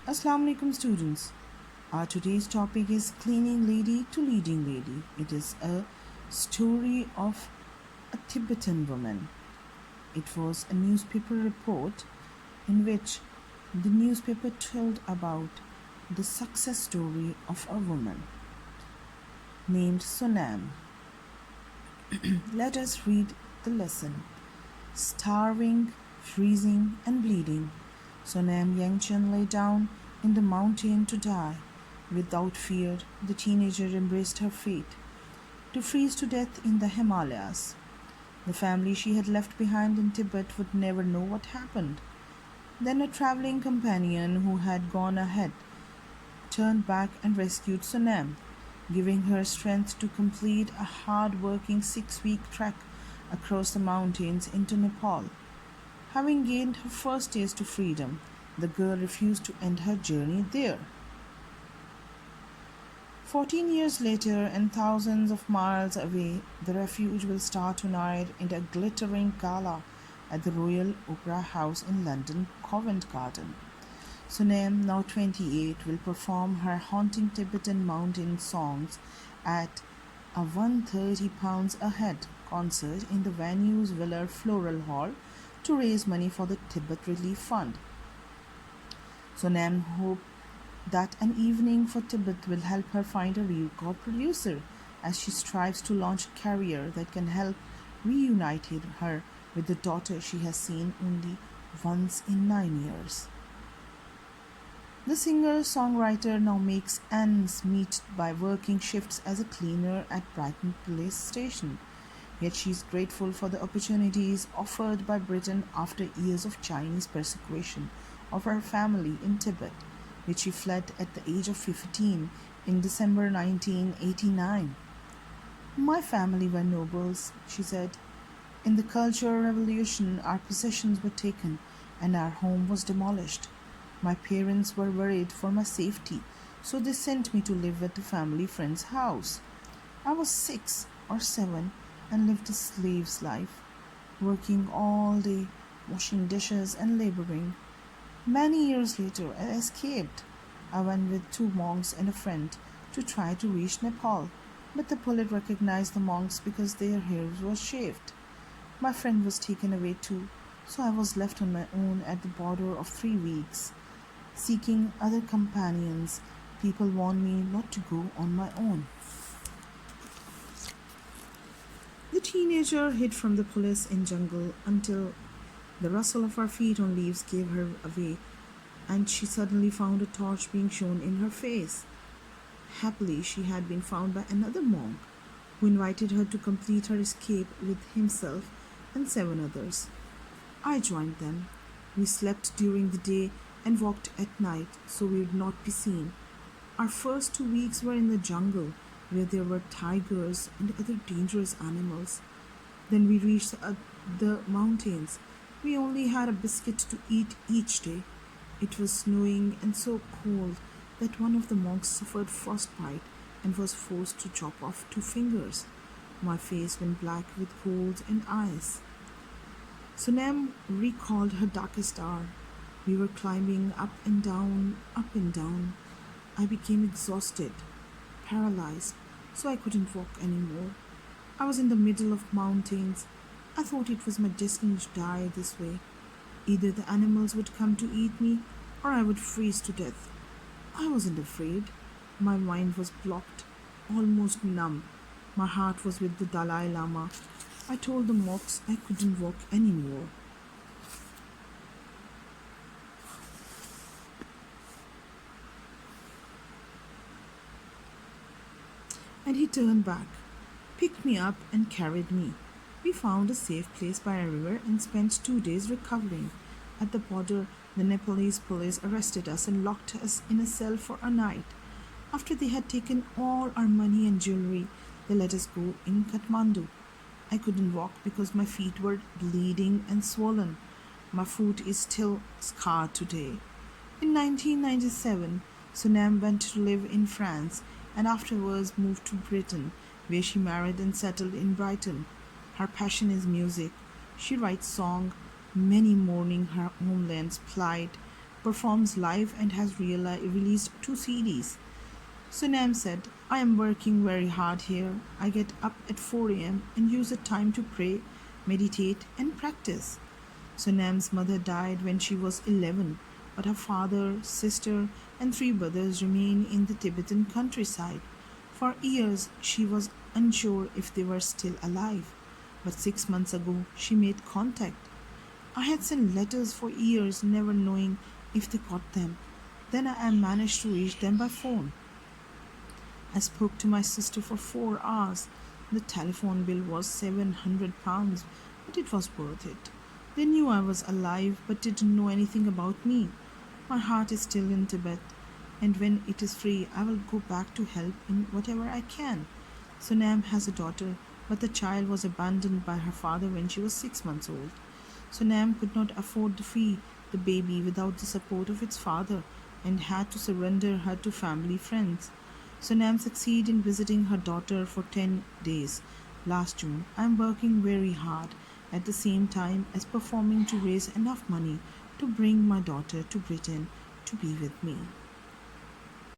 Assalamu alaikum students. Our today's topic is Cleaning Lady to Leading Lady. It is a story of a Tibetan woman. It was a newspaper report in which the newspaper told about the success story of a woman named Sonam. Let us read the lesson. Starving, freezing, and bleeding, Sonam Yangchen lay down in the mountain to die. Without fear, the teenager embraced her fate to freeze to death in the Himalayas. The family she had left behind in Tibet would never know what happened. Then a traveling companion who had gone ahead turned back and rescued Sonam, giving her strength to complete a hard working 6 week trek across the mountains into Nepal. Having gained her first taste of freedom, the girl refused to end her journey there. 14 years later, and thousands of miles away, the refuge will star tonight in a glittering gala at the Royal Opera House in London, Covent Garden. Sonam, now 28, will perform her haunting Tibetan mountain songs at a £130 a head concert in the venue's Villa Floral Hall to raise money for the Tibet Relief Fund. Sonam hoped that an evening for Tibet will help her find a record producer as she strives to launch a career that can help reunite her with the daughter she has seen only once in 9 years. The singer-songwriter now makes ends meet by working shifts as a cleaner at Brighton Police Station. Yet she is grateful for the opportunities offered by Britain after years of Chinese persecution of her family in Tibet, which she fled at the age of 15 in December 1989. My family were nobles, she said. In the Cultural Revolution, our possessions were taken and our home was demolished. My parents were worried for my safety, so they sent me to live at a family friend's house. I was 6 or 7 and lived a slave's life, working all day, washing dishes and laboring. Many years later, I escaped. I went with 2 monks and a friend to try to reach Nepal, but the police recognized the monks because their hair was shaved. My friend was taken away too, so I was left on my own at the border of 3 weeks. Seeking other companions, people warned me not to go on my own. The teenager hid from the police in jungle until the rustle of her feet on leaves gave her away, and she suddenly found a torch being shone in her face. Happily, she had been found by another monk, who invited her to complete her escape with himself and 7 others. I joined them. We slept during the day and walked at night so we would not be seen. Our first 2 weeks were in the jungle, where there were tigers and other dangerous animals. Then we reached the mountains. We only had a biscuit to eat each day. It was snowing and so cold that one of the monks suffered frostbite and was forced to chop off 2 fingers. My face went black with cold and ice. Sonam recalled her darkest hour. We were climbing up and down, up and down. I became exhausted, paralyzed, so I couldn't walk anymore. I was in the middle of mountains. I thought it was my destiny to die this way. Either the animals would come to eat me or I would freeze to death. I wasn't afraid. My mind was blocked, almost numb. My heart was with the Dalai Lama. I told the monks I couldn't walk anymore. And he turned back, picked me up, and carried me. We found a safe place by a river and spent 2 days recovering. At the border, the Nepalese police arrested us and locked us in a cell for a night. After they had taken all our money and jewelry, they let us go in Kathmandu. I couldn't walk because my feet were bleeding and swollen. My foot is still scarred today. In 1997, Sonam went to live in France and afterwards moved to Britain, where she married and settled in Brighton. Her passion is music. She writes songs, many mourning her homeland's plight, performs live and has released 2 CDs. Sunam said, I am working very hard here. I get up at 4 am and use the time to pray, meditate, and practice. Sunam's mother died when she was 11, but her father, sister, and 3 brothers remain in the Tibetan countryside. For years, she was unsure if they were still alive. But 6 months ago, she made contact. I had sent letters for years, never knowing if they got them. Then I managed to reach them by phone. I spoke to my sister for 4 hours. The telephone bill was £700, but it was worth it. They knew I was alive but didn't know anything about me. My heart is still in Tibet, and when it is free, I will go back to help in whatever I can. Sunam has a daughter, but the child was abandoned by her father when she was 6 months old. Sunam could not afford to feed the baby without the support of its father and had to surrender her to family friends. Sunam succeeded in visiting her daughter for 10 days last June. I am working very hard at the same time as performing to raise enough money to bring my daughter to Britain to be with me.